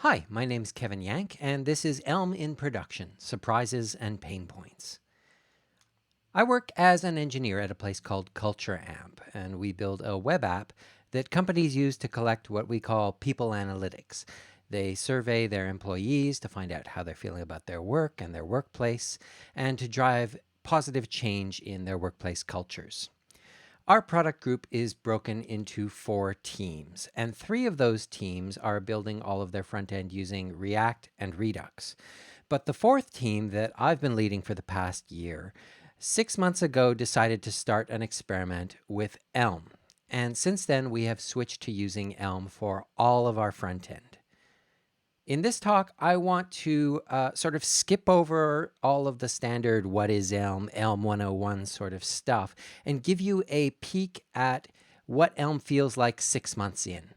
Hi, my name's Kevin Yank, and this is Elm in Production, Surprises and Pain Points. I work as an engineer at a place called Culture Amp, and we build a web app that companies use to collect what we call people analytics. They survey their employees to find out how they're feeling about their work and their workplace, and to drive positive change in their workplace cultures. Our product group is broken into 4 teams, and 3 of those teams are building all of their front end using React and Redux. But the 4th team that I've been leading for the past year, 6 months ago decided to start an experiment with Elm. And since then, we have switched to using Elm for all of our front end. In this talk, I want to sort of skip over all of the standard what is Elm, Elm 101 sort of stuff, and give you a peek at what Elm feels like 6 months in.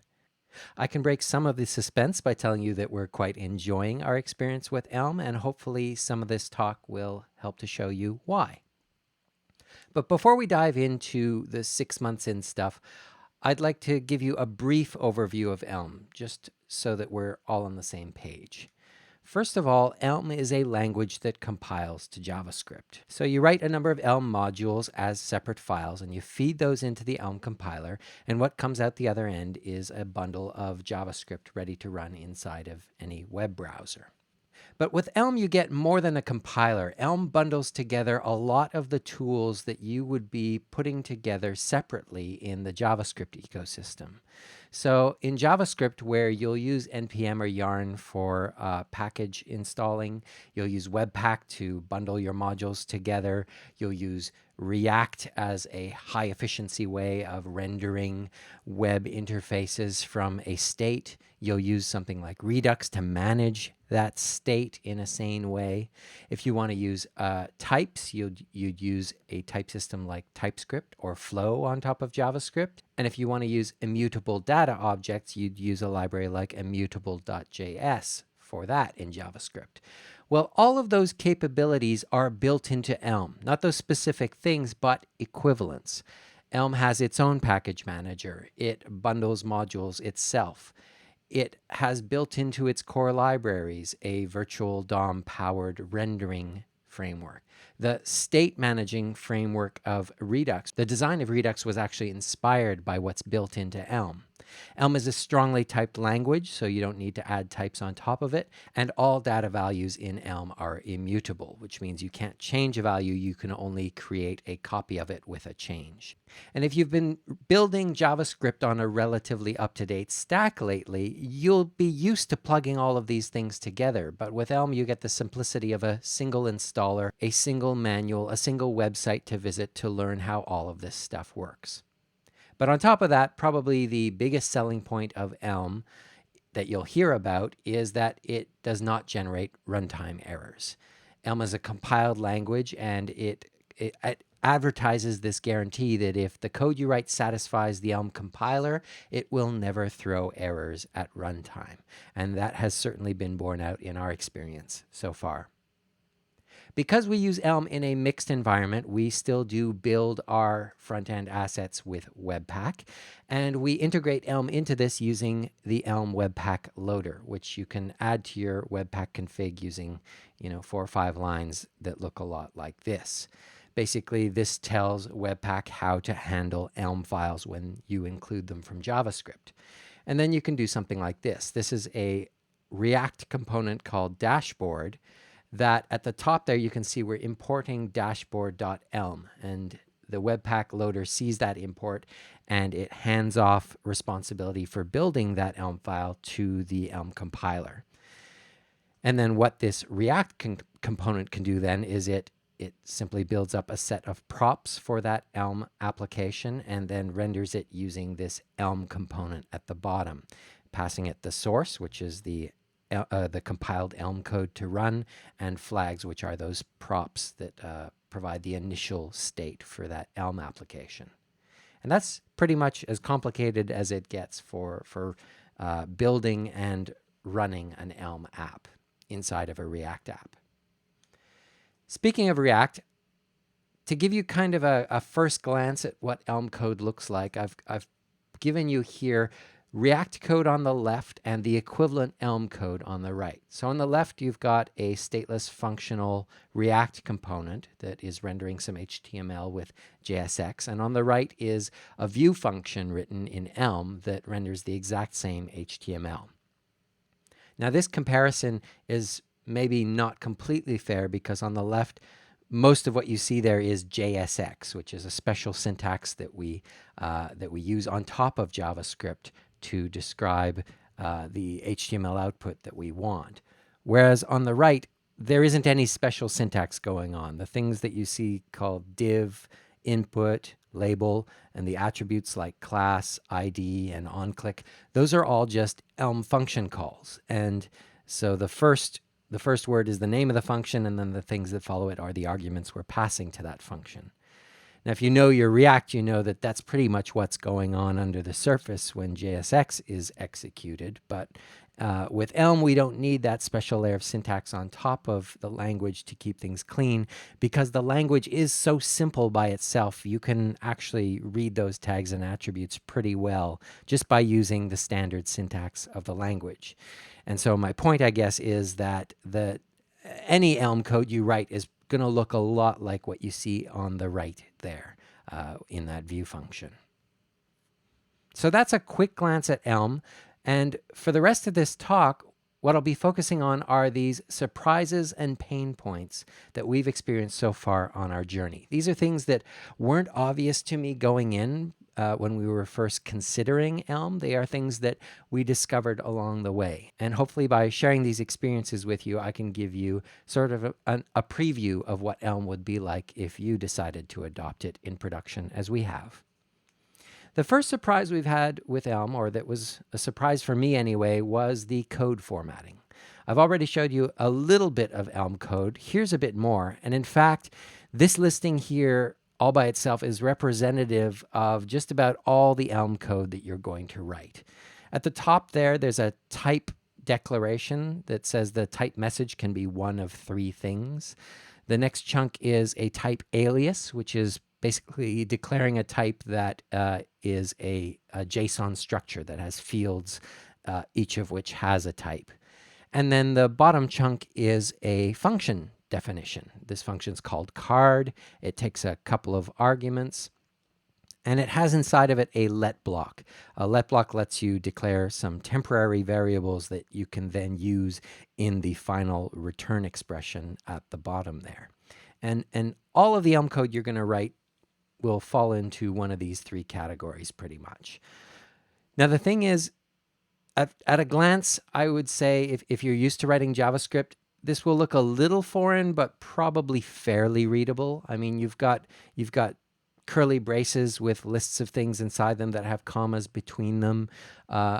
I can break some of the suspense by telling you that we're quite enjoying our experience with Elm, and hopefully some of this talk will help to show you why. But before we dive into the 6 months in stuff, I'd like to give you a brief overview of Elm, just so that we're all on the same page. First of all, Elm is a language that compiles to JavaScript. So you write a number of Elm modules as separate files, and you feed those into the Elm compiler, and what comes out the other end is a bundle of JavaScript ready to run inside of any web browser. But with Elm, you get more than a compiler. Elm bundles together a lot of the tools that you would be putting together separately in the JavaScript ecosystem. So in JavaScript, where you'll use NPM or Yarn for package installing, you'll use Webpack to bundle your modules together, you'll use React as a high efficiency way of rendering web interfaces from a state. You'll use something like Redux to manage that state in a sane way. If you want to use types, you'd use a type system like TypeScript or Flow on top of JavaScript. And if you want to use immutable data objects, you'd use a library like immutable.js for that in JavaScript. Well, all of those capabilities are built into Elm, not those specific things, but equivalents. Elm has its own package manager. It bundles modules itself. It has built into its core libraries a virtual DOM-powered rendering framework. The state managing framework of Redux, the design of Redux was actually inspired by what's built into Elm. Elm is a strongly typed language, so you don't need to add types on top of it, and all data values in Elm are immutable, which means you can't change a value, you can only create a copy of it with a change. And if you've been building JavaScript on a relatively up-to-date stack lately, you'll be used to plugging all of these things together, but with Elm you get the simplicity of a single installer, a single manual, a single website to visit to learn how all of this stuff works. But on top of that, probably the biggest selling point of Elm that you'll hear about is that it does not generate runtime errors. Elm is a compiled language, and it advertises this guarantee that if the code you write satisfies the Elm compiler, it will never throw errors at runtime. And that has certainly been borne out in our experience so far. Because we use Elm in a mixed environment, we still do build our front-end assets with Webpack, and we integrate Elm into this using the Elm Webpack loader, which you can add to your Webpack config using 4 or 5 lines that look a lot like this. Basically, this tells Webpack how to handle Elm files when you include them from JavaScript. And then you can do something like this. This is a React component called dashboard that at the top there you can see we're importing dashboard.elm, and the Webpack loader sees that import and it hands off responsibility for building that Elm file to the Elm compiler. And then what this React component can do then is it simply builds up a set of props for that Elm application and then renders it using this Elm component at the bottom, passing it the source, which is the compiled Elm code to run, and flags, which are those props that provide the initial state for that Elm application. And that's pretty much as complicated as it gets for building and running an Elm app inside of a React app. Speaking of React, to give you kind of a first glance at what Elm code looks like, I've given you here React code on the left and the equivalent Elm code on the right. So on the left, you've got a stateless functional React component that is rendering some HTML with JSX. And on the right is a view function written in Elm that renders the exact same HTML. Now, this comparison is maybe not completely fair because on the left, most of what you see there is JSX, which is a special syntax that we use on top of JavaScript to describe the HTML output that we want. Whereas on the right, there isn't any special syntax going on. The things that you see called div, input, label, and the attributes like class, ID, and onClick, those are all just Elm function calls. And so the first word is the name of the function, and then the things that follow it are the arguments we're passing to that function. Now, if you know your React, you know that that's pretty much what's going on under the surface when JSX is executed. But with Elm, we don't need that special layer of syntax on top of the language to keep things clean because the language is so simple by itself. You can actually read those tags and attributes pretty well just by using the standard syntax of the language. And so my point, I guess, is that any Elm code you write is going to look a lot like what you see on the right there in that view function. So that's a quick glance at Elm. And for the rest of this talk, what I'll be focusing on are these surprises and pain points that we've experienced so far on our journey. These are things that weren't obvious to me going in when we were first considering Elm. They are things that we discovered along the way. And hopefully by sharing these experiences with you, I can give you sort of a preview of what Elm would be like if you decided to adopt it in production as we have. The first surprise we've had with Elm, or that was a surprise for me anyway, was the code formatting. I've already showed you a little bit of Elm code. Here's a bit more. And in fact, this listing here all by itself is representative of just about all the Elm code that you're going to write. At the top there's a type declaration that says the type message can be one of three things. The next chunk is a type alias, which is basically declaring a type that is a JSON structure that has fields, each of which has a type. And then the bottom chunk is a function definition. This function is called card. It takes a couple of arguments, and it has inside of it a let block. A let block lets you declare some temporary variables that you can then use in the final return expression at the bottom there. And all of the Elm code you're going to write will fall into one of these three categories pretty much. Now, the thing is, at a glance, I would say if you're used to writing JavaScript, this will look a little foreign, but probably fairly readable. I mean, you've got curly braces with lists of things inside them that have commas between them.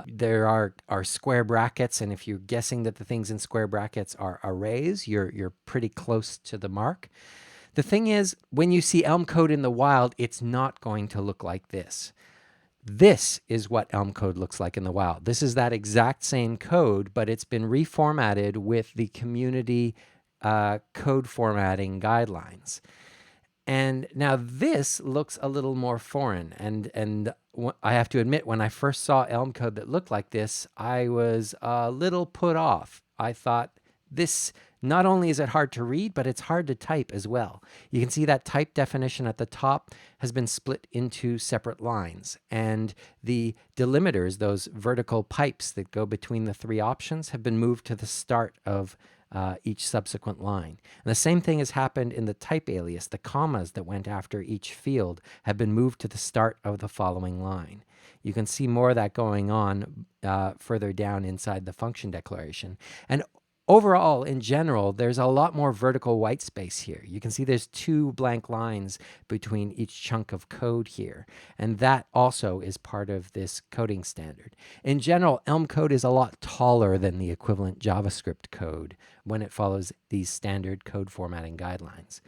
There are square brackets, and if you're guessing that the things in square brackets are arrays, you're pretty close to the mark. The thing is, when you see Elm code in the wild, it's not going to look like this. This is what Elm code looks like in the wild. This is that exact same code, but it's been reformatted with the community code formatting guidelines. And now this looks a little more foreign. And I have to admit, when I first saw Elm code that looked like this, I was a little put off. I thought, this not only is it hard to read, but it's hard to type as well. You can see that type definition at the top has been split into separate lines. And the delimiters, those vertical pipes that go between the three options, have been moved to the start of each subsequent line. And the same thing has happened in the type alias. The commas that went after each field have been moved to the start of the following line. You can see more of that going on further down inside the function declaration. And overall, in general, there's a lot more vertical white space here. You can see there's two blank lines between each chunk of code here, and that also is part of this coding standard. In general, Elm code is a lot taller than the equivalent JavaScript code when it follows these standard code formatting guidelines.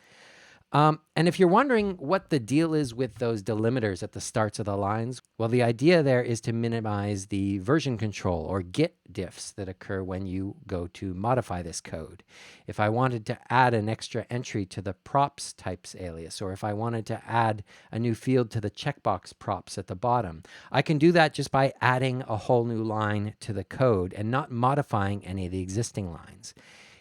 And if you're wondering what the deal is with those delimiters at the starts of the lines, well, the idea there is to minimize the version control or git diffs that occur when you go to modify this code. If I wanted to add an extra entry to the props types alias, or if I wanted to add a new field to the checkbox props at the bottom, I can do that just by adding a whole new line to the code and not modifying any of the existing lines.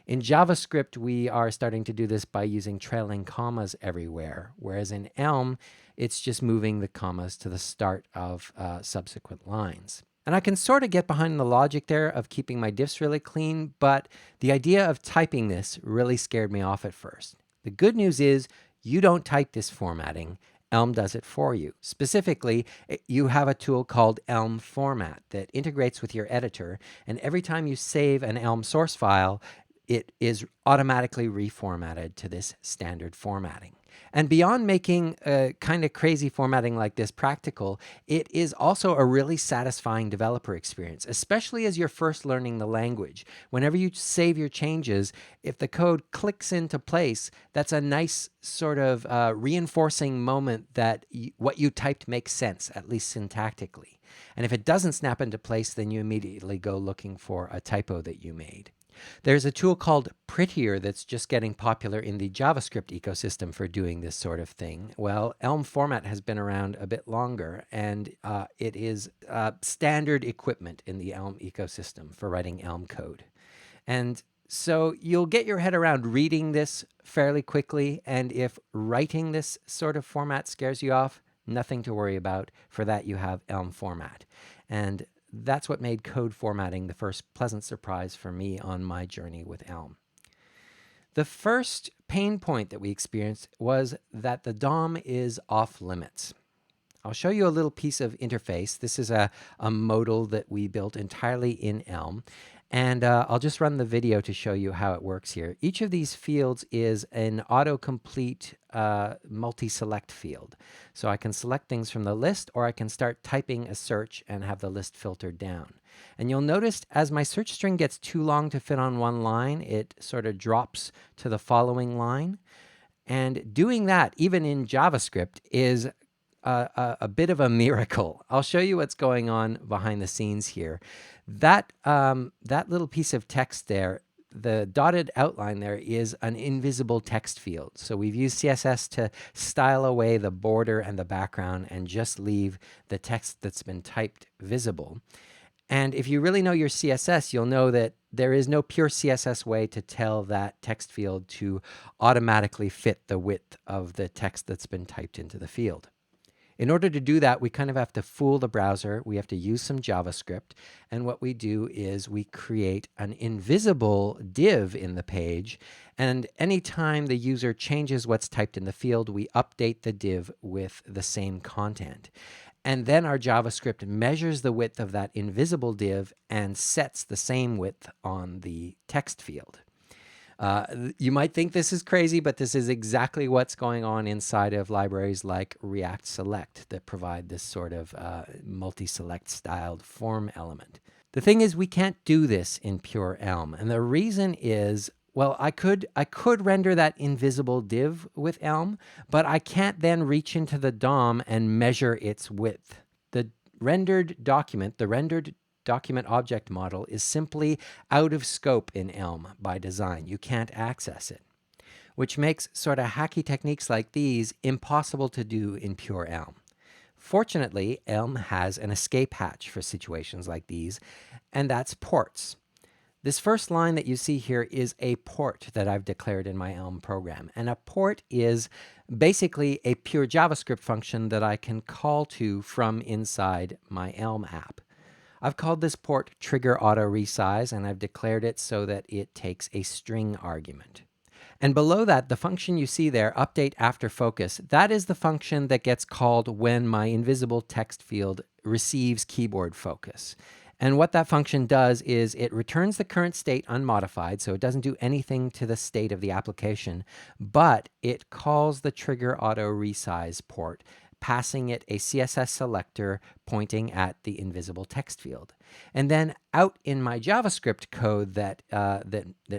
In JavaScript, we are starting to do this by using trailing commas everywhere, whereas in Elm, it's just moving the commas to the start of subsequent lines. And I can sort of get behind the logic there of keeping my diffs really clean, but the idea of typing this really scared me off at first. The good news is you don't type this formatting. Elm does it for you. Specifically, you have a tool called Elm Format that integrates with your editor, and every time you save an Elm source file, it is automatically reformatted to this standard formatting. And beyond making kind of crazy formatting like this practical, it is also a really satisfying developer experience, especially as you're first learning the language. Whenever you save your changes, if the code clicks into place, that's a nice sort of reinforcing moment that what you typed makes sense, at least syntactically. And if it doesn't snap into place, then you immediately go looking for a typo that you made. There's a tool called Prettier that's just getting popular in the JavaScript ecosystem for doing this sort of thing. Well, Elm Format has been around a bit longer, and it is standard equipment in the Elm ecosystem for writing Elm code. And so you'll get your head around reading this fairly quickly, and if writing this sort of format scares you off, nothing to worry about. For that, you have Elm Format. And that's what made code formatting the first pleasant surprise for me on my journey with Elm. The first pain point that we experienced was that the DOM is off limits. I'll show you a little piece of interface. This is a modal that we built entirely in Elm. And I'll just run the video to show you how it works here. Each of these fields is an autocomplete multi-select field. So I can select things from the list, or I can start typing a search and have the list filtered down. And you'll notice as my search string gets too long to fit on one line, it sort of drops to the following line. And doing that, even in JavaScript, is a bit of a miracle. I'll show you what's going on behind the scenes here. That little piece of text there, the dotted outline there, is an invisible text field. So we've used CSS to style away the border and the background and just leave the text that's been typed visible. And if you really know your CSS, you'll know that there is no pure CSS way to tell that text field to automatically fit the width of the text that's been typed into the field. In order to do that, we kind of have to fool the browser. We have to use some JavaScript. And what we do is we create an invisible div in the page. And anytime the user changes what's typed in the field, we update the div with the same content. And then our JavaScript measures the width of that invisible div and sets the same width on the text field. You might think this is crazy, but this is exactly what's going on inside of libraries like React Select that provide this sort of multi-select styled form element. The thing is, we can't do this in pure Elm. And the reason is, well, I could render that invisible div with Elm, but I can't then reach into the DOM and measure its width. The rendered document object model is simply out of scope in Elm by design. You can't access it, which makes sort of hacky techniques like these impossible to do in pure Elm. Fortunately, Elm has an escape hatch for situations like these, and that's ports. This first line that you see here is a port that I've declared in my Elm program. And a port is basically a pure JavaScript function that I can call to from inside my Elm app. I've called this port trigger auto resize, and I've declared it so that it takes a string argument. And below that, the function you see there, update after focus, that is the function that gets called when my invisible text field receives keyboard focus. And what that function does is it returns the current state unmodified, so it doesn't do anything to the state of the application, but it calls the trigger auto resize port, passing it a CSS selector pointing at the invisible text field. And then out in my JavaScript code that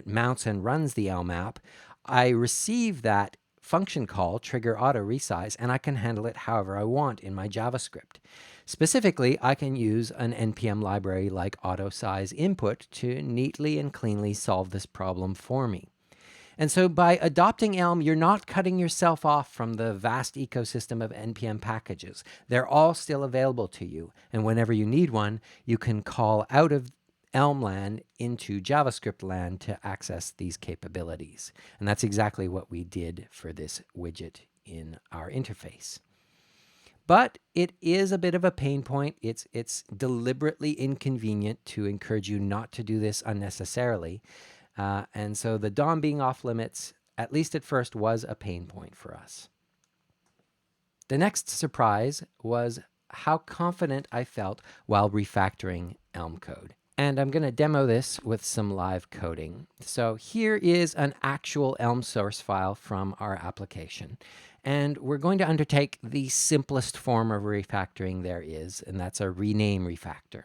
mounts and runs the Elm app, I receive that function call, trigger auto resize, and I can handle it however I want in my JavaScript. Specifically, I can use an NPM library like AutoSizeInput to neatly and cleanly solve this problem for me. And so by adopting Elm, you're not cutting yourself off from the vast ecosystem of NPM packages. They're all still available to you. And whenever you need one, you can call out of Elm land into JavaScript land to access these capabilities. And that's exactly what we did for this widget in our interface. But it is a bit of a pain point. It's deliberately inconvenient to encourage you not to do this unnecessarily. And so the DOM being off limits, at least at first, was a pain point for us. The next surprise was how confident I felt while refactoring Elm code. And I'm going to demo this with some live coding. So here is an actual Elm source file from our application. And we're going to undertake the simplest form of refactoring there is, and that's a rename refactor.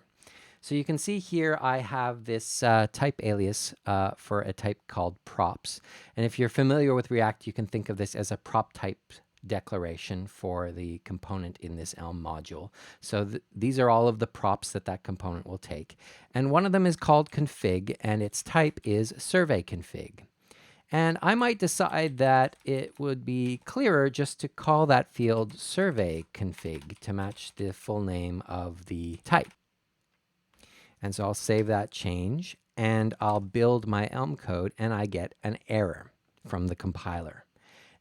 So you can see here I have this type alias for a type called props. And if you're familiar with React, you can think of this as a prop type declaration for the component in this Elm module. So these are all of the props that that component will take. And one of them is called config, and its type is survey config. And I might decide that it would be clearer just to call that field survey config to match the full name of the type. And so I'll save that change, and I'll build my Elm code, and I get an error from the compiler.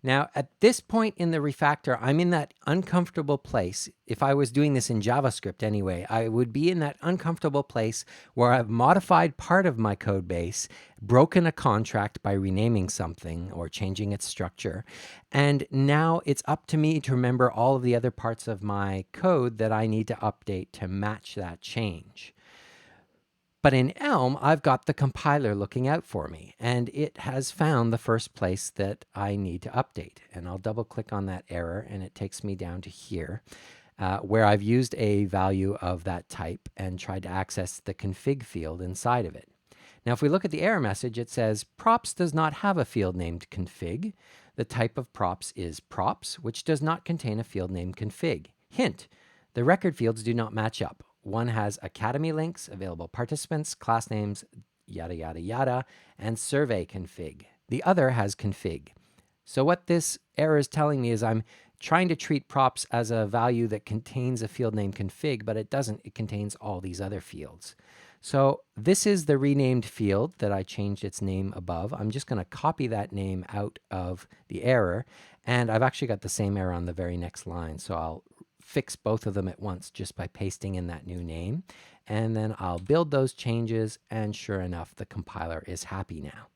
Now, at this point in the refactor, I'm in that uncomfortable place. If I was doing this in JavaScript anyway, I would be in that uncomfortable place where I've modified part of my code base, broken a contract by renaming something or changing its structure, and now it's up to me to remember all of the other parts of my code that I need to update to match that change. But in Elm, I've got the compiler looking out for me, and it has found the first place that I need to update. And I'll double click on that error, and it takes me down to here, where I've used a value of that type and tried to access the config field inside of it. Now, if we look at the error message, it says props does not have a field named config. The type of props is props, which does not contain a field named config. Hint, the record fields do not match up. One has academy links, available participants, class names, yada, yada, yada, and survey config. The other has config. So what this error is telling me is I'm trying to treat props as a value that contains a field name config, but it doesn't. It contains all these other fields. So this is the renamed field that I changed its name above. I'm just going to copy that name out of the error, and I've actually got the same error on the very next line. So I'll fix both of them at once just by pasting in that new name. And then I'll build those changes, and sure enough, the compiler is happy now.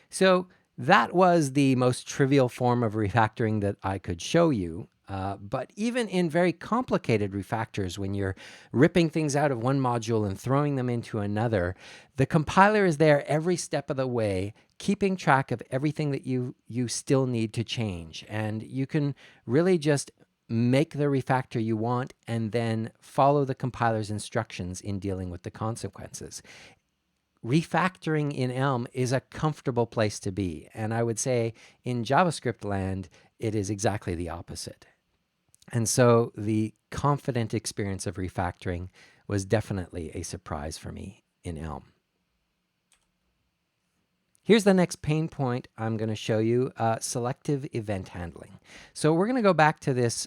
So that was the most trivial form of refactoring that I could show you. But even in very complicated refactors, when you're ripping things out of one module and throwing them into another, the compiler is there every step of the way, keeping track of everything that you still need to change. And you can really just make the refactor you want and then follow the compiler's instructions in dealing with the consequences. Refactoring in Elm is a comfortable place to be. And I would say in JavaScript land, it is exactly the opposite. And so the confident experience of refactoring was definitely a surprise for me in Elm. Here's the next pain point I'm going to show you, selective event handling. So we're going to go back to this,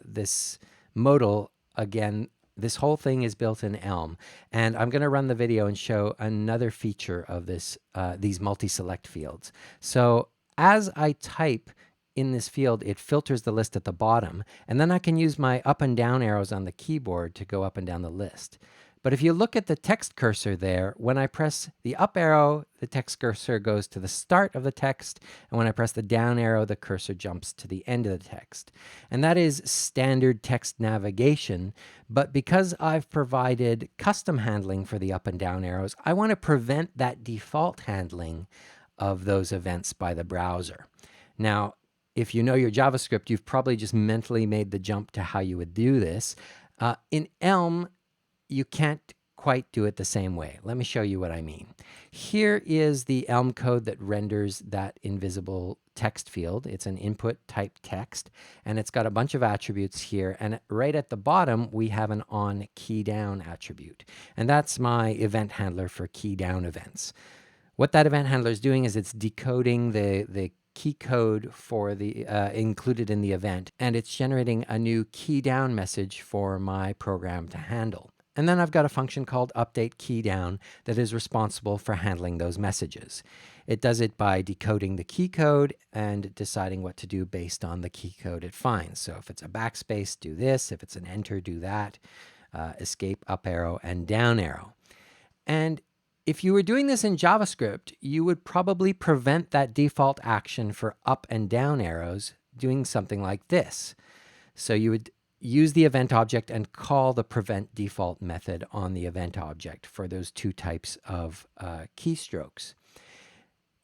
this modal again. This whole thing is built in Elm, and I'm going to run the video and show another feature of this, these multi-select fields. So as I type in this field, it filters the list at the bottom, and then I can use my up and down arrows on the keyboard to go up and down the list. But if you look at the text cursor there, when I press the up arrow, the text cursor goes to the start of the text, and when I press the down arrow, the cursor jumps to the end of the text. And that is standard text navigation, but because I've provided custom handling for the up and down arrows, I want to prevent that default handling of those events by the browser. Now, if you know your JavaScript, you've probably just mentally made the jump to how you would do this. In Elm, you can't quite do it the same way. Let me show you what I mean. Here is the Elm code that renders that invisible text field. It's an input type text, and it's got a bunch of attributes here. And right at the bottom, we have an on key down attribute. And that's my event handler for key down events. What that event handler is doing is it's decoding the key code for the included in the event, and it's generating a new key down message for my program to handle. And then I've got a function called update key down that is responsible for handling those messages. It does it by decoding the key code and deciding what to do based on the key code it finds. So if it's a backspace, do this. If it's an enter, do that. Escape, up arrow, and down arrow. And if you were doing this in JavaScript, you would probably prevent that default action for up and down arrows doing something like this. So you would use the event object and call the prevent default method on the event object for those two types of keystrokes.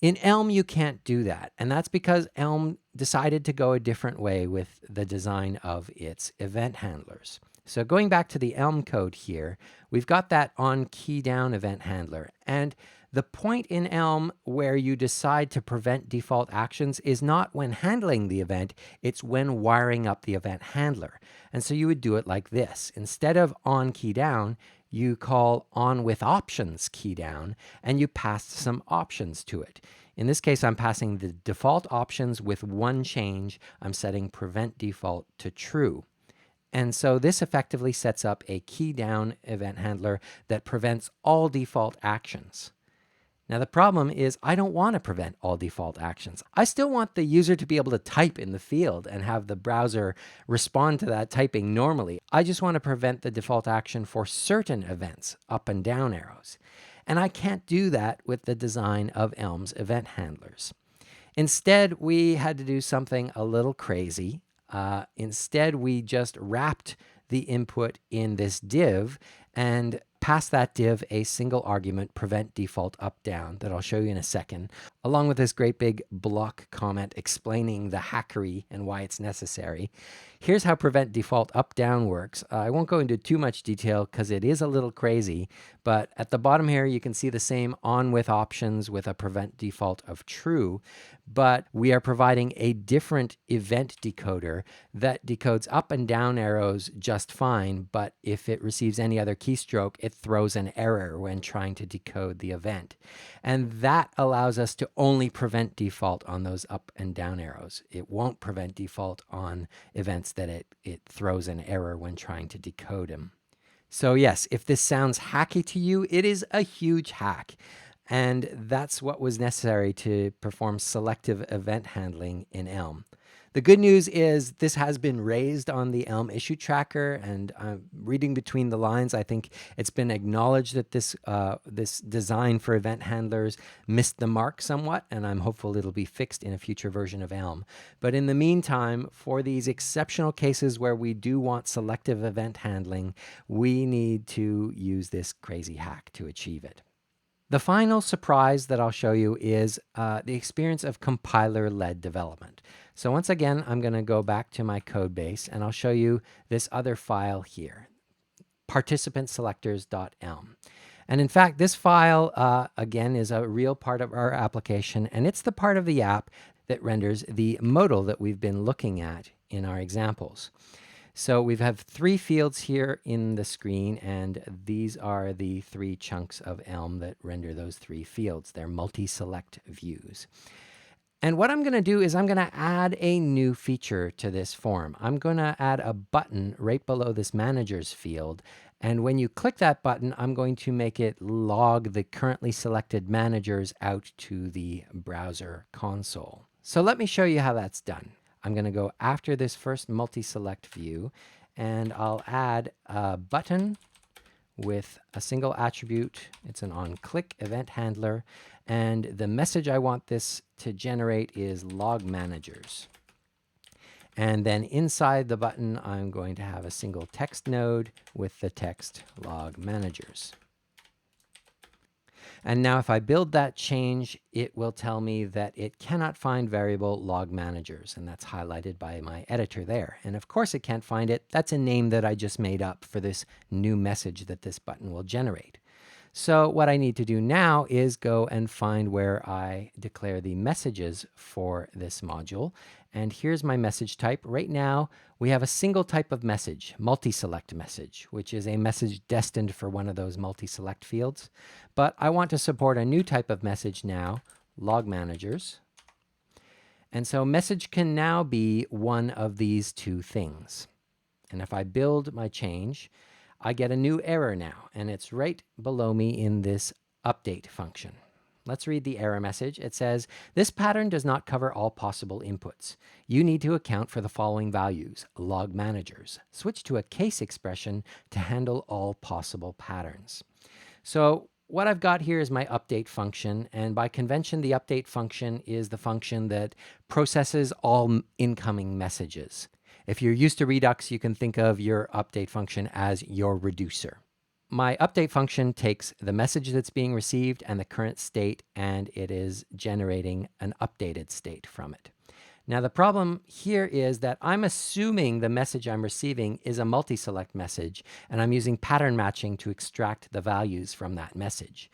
In Elm, you can't do that, and that's because Elm decided to go a different way with the design of its event handlers. So going back to the Elm code here, we've got that on key down event handler. And the point in Elm where you decide to prevent default actions is not when handling the event, it's when wiring up the event handler. And so you would do it like this. Instead of on key down, you call on with options key down, and you pass some options to it. In this case, I'm passing the default options with one change. I'm setting prevent default to true. And so this effectively sets up a key down event handler that prevents all default actions. Now the problem is I don't want to prevent all default actions. I still want the user to be able to type in the field and have the browser respond to that typing normally. I just want to prevent the default action for certain events, up and down arrows. And I can't do that with the design of Elm's event handlers. Instead, we had to do something a little crazy. Instead, we just wrapped the input in this div and passed that div a single argument, prevent default up down, that I'll show you in a second, along with this great big block comment explaining the hackery and why it's necessary. Here's how prevent default up down works. I won't go into too much detail because it is a little crazy, but at the bottom here you can see the same on with options with a prevent default of true, but we are providing a different event decoder that decodes up and down arrows just fine, but if it receives any other keystroke, it throws an error when trying to decode the event. And that allows us to only prevent default on those up and down arrows. It won't prevent default on events that it throws an error when trying to decode them. So yes, if this sounds hacky to you, it is a huge hack. And that's what was necessary to perform selective event handling in Elm. The good news is this has been raised on the Elm issue tracker, and reading between the lines, I think it's been acknowledged that this design for event handlers missed the mark somewhat, and I'm hopeful it'll be fixed in a future version of Elm. But in the meantime, for these exceptional cases where we do want selective event handling, we need to use this crazy hack to achieve it. The final surprise that I'll show you is the experience of compiler-led development. So once again, I'm going to go back to my code base and I'll show you this other file here, participantselectors.elm. And in fact, this file, again, is a real part of our application, and it's the part of the app that renders the modal that we've been looking at in our examples. So we have 3 fields here in the screen, and these are the 3 chunks of Elm that render those 3 fields. They're multi-select views. And what I'm going to do is I'm going to add a new feature to this form. I'm going to add a button right below this managers field. And when you click that button, I'm going to make it log the currently selected managers out to the browser console. So let me show you how that's done. I'm going to go after this first multi-select view, and I'll add a button with a single attribute. It's an on-click event handler, and the message I want this to generate is log managers. And then inside the button, I'm going to have a single text node with the text log managers. And now if I build that change, it will tell me that it cannot find variable log managers, and that's highlighted by my editor there. And of course it can't find it. That's a name that I just made up for this new message that this button will generate. So what I need to do now is go and find where I declare the messages for this module. And here's my message type. Right now, we have a single type of message, multi-select message, which is a message destined for one of those multi-select fields. But I want to support a new type of message now, log managers. And so message can now be one of these two things. And if I build my change, I get a new error now, and it's right below me in this update function. Let's read the error message. It says, this pattern does not cover all possible inputs. You need to account for the following values, log managers. Switch to a case expression to handle all possible patterns. So what I've got here is my update function, and by convention, the update function is the function that processes all incoming messages. If you're used to Redux, you can think of your update function as your reducer. My update function takes the message that's being received and the current state, and it is generating an updated state from it. Now the problem here is that I'm assuming the message I'm receiving is a multi-select message, and I'm using pattern matching to extract the values from that message.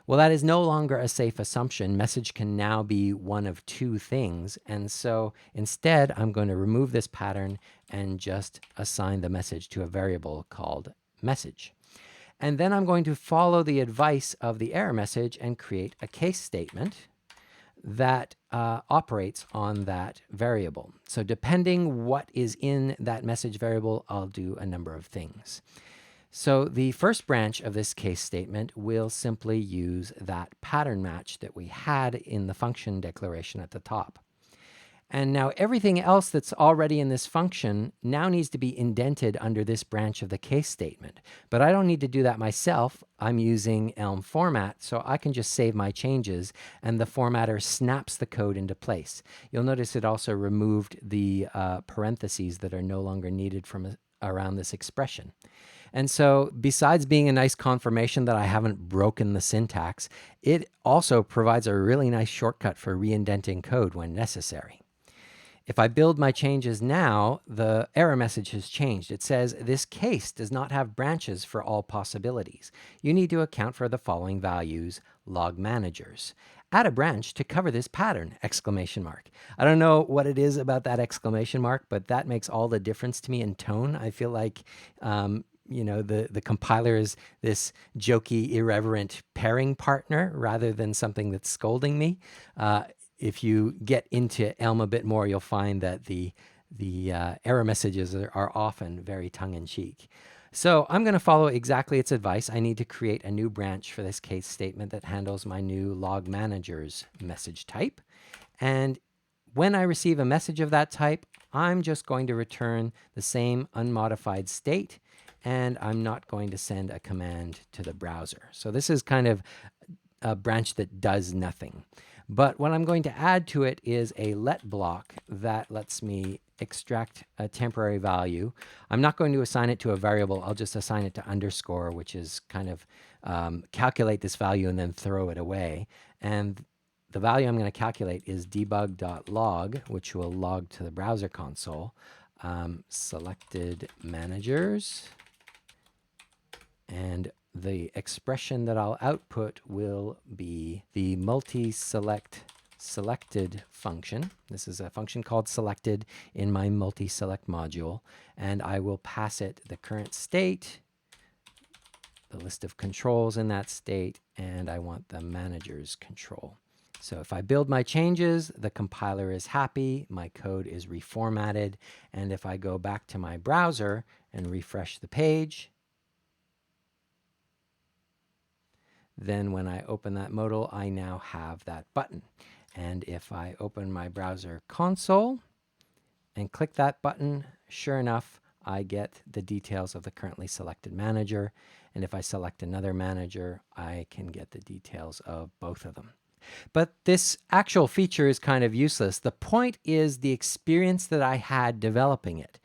Well, that is no longer a safe assumption. Message can now be one of two things. And so instead, I'm going to remove this pattern and just assign the message to a variable called message. And then I'm going to follow the advice of the error message and create a case statement that operates on that variable. So depending what is in that message variable, I'll do a number of things. So the first branch of this case statement will simply use that pattern match that we had in the function declaration at the top. And now everything else that's already in this function now needs to be indented under this branch of the case statement. But I don't need to do that myself. I'm using Elm format, so I can just save my changes, and the formatter snaps the code into place. You'll notice it also removed the parentheses that are no longer needed from around this expression. And so besides being a nice confirmation that I haven't broken the syntax, it also provides a really nice shortcut for reindenting code when necessary. If I build my changes now, the error message has changed. It says, this case does not have branches for all possibilities. You need to account for the following values, log managers. Add a branch to cover this pattern, exclamation mark. I don't know what it is about that exclamation mark, but that makes all the difference to me in tone. I feel like the compiler is this jokey, irreverent pairing partner rather than something that's scolding me. If you get into Elm a bit more, you'll find that the error messages are often very tongue-in-cheek. So I'm going to follow exactly its advice. I need to create a new branch for this case statement that handles my new log managers message type. And when I receive a message of that type, I'm just going to return the same unmodified state, and I'm not going to send a command to the browser. So this is kind of a branch that does nothing. But what I'm going to add to it is a let block that lets me extract a temporary value. I'm not going to assign it to a variable. I'll just assign it to underscore, which is kind of calculate this value and then throw it away. And the value I'm going to calculate is debug.log, which will log to the browser console, selected managers, and the expression that I'll output will be the multi-select selected function. This is a function called selected in my multi-select module, and I will pass it the current state, the list of controls in that state, and I want the manager's control. So if I build my changes, the compiler is happy, my code is reformatted, and if I go back to my browser and refresh the page, then when I open that modal, I now have that button. And if I open my browser console and click that button, sure enough, I get the details of the currently selected manager. And if I select another manager, I can get the details of both of them. But this actual feature is kind of useless. The point is the experience that I had developing it.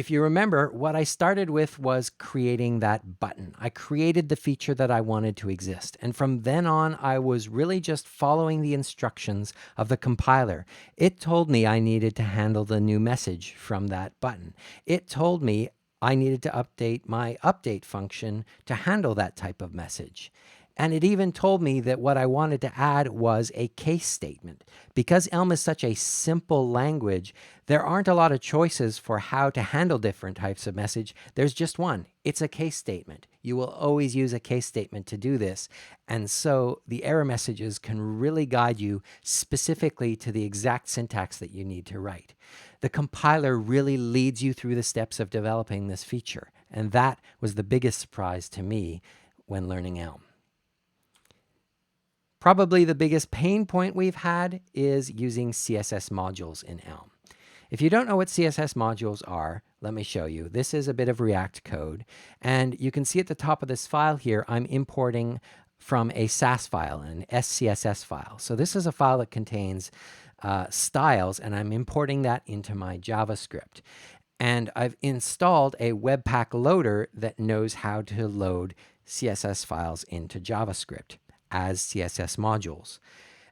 If you remember, what I started with was creating that button. I created the feature that I wanted to exist. And from then on, I was really just following the instructions of the compiler. It told me I needed to handle the new message from that button. It told me I needed to update my update function to handle that type of message. And it even told me that what I wanted to add was a case statement. Because Elm is such a simple language, there aren't a lot of choices for how to handle different types of message. There's just one. It's a case statement. You will always use a case statement to do this. And so the error messages can really guide you specifically to the exact syntax that you need to write. The compiler really leads you through the steps of developing this feature. And that was the biggest surprise to me when learning Elm. Probably the biggest pain point we've had is using CSS modules in Elm. If you don't know what CSS modules are, let me show you. This is a bit of React code, and you can see at the top of this file here, I'm importing from a SAS file, an SCSS file. So this is a file that contains styles, and I'm importing that into my JavaScript. And I've installed a Webpack loader that knows how to load CSS files into JavaScript as CSS modules.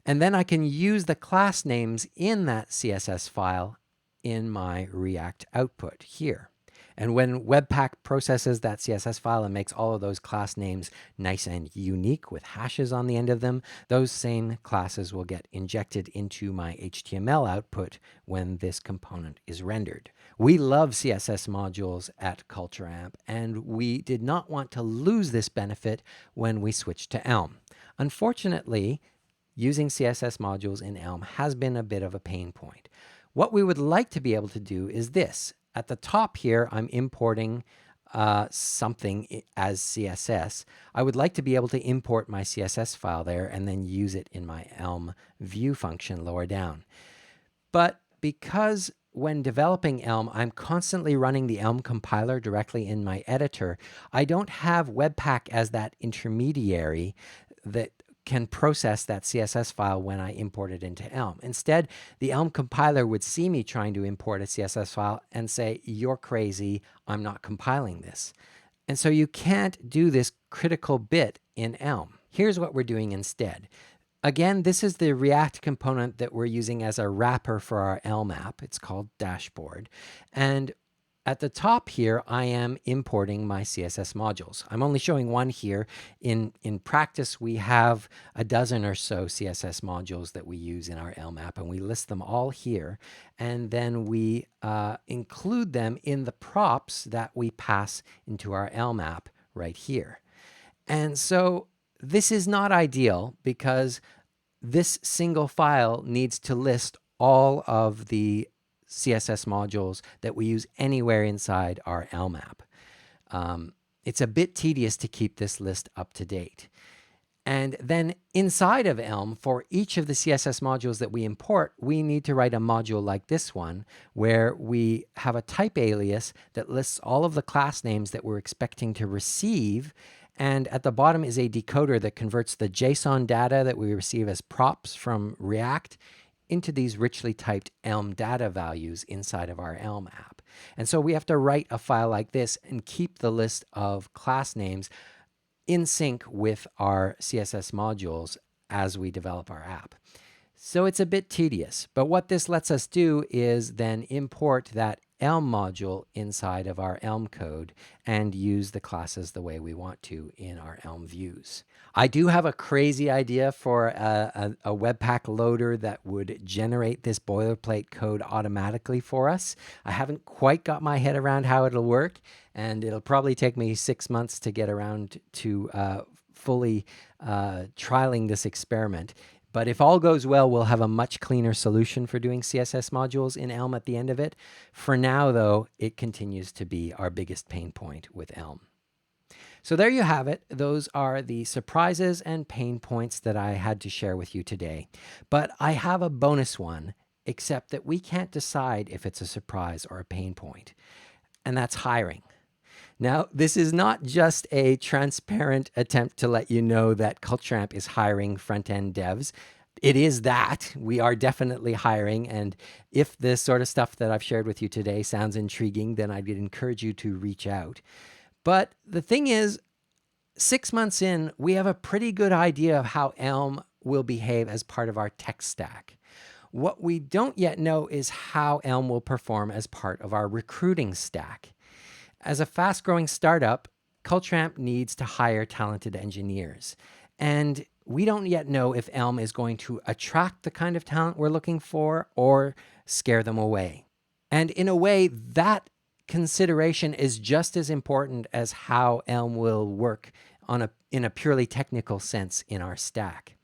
And then I can use the class names in that CSS file in my React output here. And when Webpack processes that CSS file and makes all of those class names nice and unique with hashes on the end of them, those same classes will get injected into my HTML output when this component is rendered. We love CSS modules at Culture Amp, and we did not want to lose this benefit when we switched to Elm. Unfortunately, using CSS modules in Elm has been a bit of a pain point. What we would like to be able to do is this. At the top here, I'm importing something as CSS. I would like to be able to import my CSS file there and then use it in my Elm view function lower down. But because when developing Elm, I'm constantly running the Elm compiler directly in my editor, I don't have Webpack as that intermediary that can process that CSS file when I import it into Elm. Instead, the Elm compiler would see me trying to import a CSS file and say, "You're crazy, I'm not compiling this." And so you can't do this critical bit in Elm. Here's what we're doing instead. Again, this is the React component that we're using as a wrapper for our Elm app. It's called Dashboard. And at the top here, I am importing my CSS modules. I'm only showing one here. In practice, we have a dozen or so CSS modules that we use in our Elm app, and we list them all here. And then we include them in the props that we pass into our Elm app right here. And so this is not ideal because this single file needs to list all of the CSS modules that we use anywhere inside our Elm app. It's a bit tedious to keep this list up to date. And then inside of Elm, for each of the CSS modules that we import, we need to write a module like this one, where we have a type alias that lists all of the class names that we're expecting to receive. And at the bottom is a decoder that converts the JSON data that we receive as props from React into these richly typed Elm data values inside of our Elm app. And so we have to write a file like this and keep the list of class names in sync with our CSS modules as we develop our app. So it's a bit tedious, but what this lets us do is then import that Elm module inside of our Elm code and use the classes the way we want to in our Elm views. I do have a crazy idea for a Webpack loader that would generate this boilerplate code automatically for us. I haven't quite got my head around how it'll work, and it'll probably take me 6 months to get around to fully trialing this experiment. But if all goes well, we'll have a much cleaner solution for doing CSS modules in Elm at the end of it. For now, though, it continues to be our biggest pain point with Elm. So there you have it. Those are the surprises and pain points that I had to share with you today. But I have a bonus one, except that we can't decide if it's a surprise or a pain point, and that's hiring. Now, this is not just a transparent attempt to let you know that Culture Amp is hiring front-end devs. it is that we are definitely hiring. And if this sort of stuff that I've shared with you today sounds intriguing, then I'd encourage you to reach out. But the thing is, 6 months in, we have a pretty good idea of how Elm will behave as part of our tech stack. What we don't yet know is how Elm will perform as part of our recruiting stack. As a fast-growing startup, CultureAmp needs to hire talented engineers. And we don't yet know if Elm is going to attract the kind of talent we're looking for or scare them away. And in a way, that consideration is just as important as how Elm will work in a purely technical sense in our stack.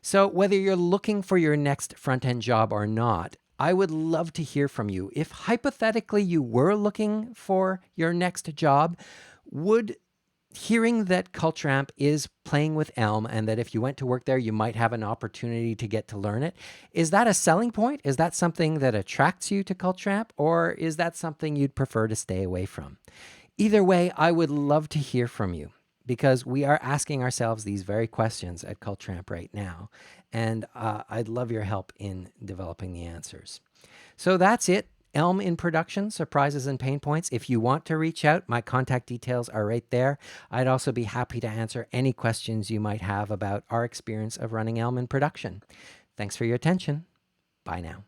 So whether you're looking for your next front-end job or not, I would love to hear from you. If hypothetically you were looking for your next job, would hearing that CultureAmp is playing with Elm and that if you went to work there, you might have an opportunity to get to learn it, is that a selling point? Is that something that attracts you to CultureAmp, or is that something you'd prefer to stay away from? Either way, I would love to hear from you because we are asking ourselves these very questions at CultureAmp right now, and I'd love your help in developing the answers. So that's it. Elm in production, surprises and pain points. If you want to reach out, my contact details are right there. I'd also be happy to answer any questions you might have about our experience of running Elm in production. Thanks for your attention. Bye now.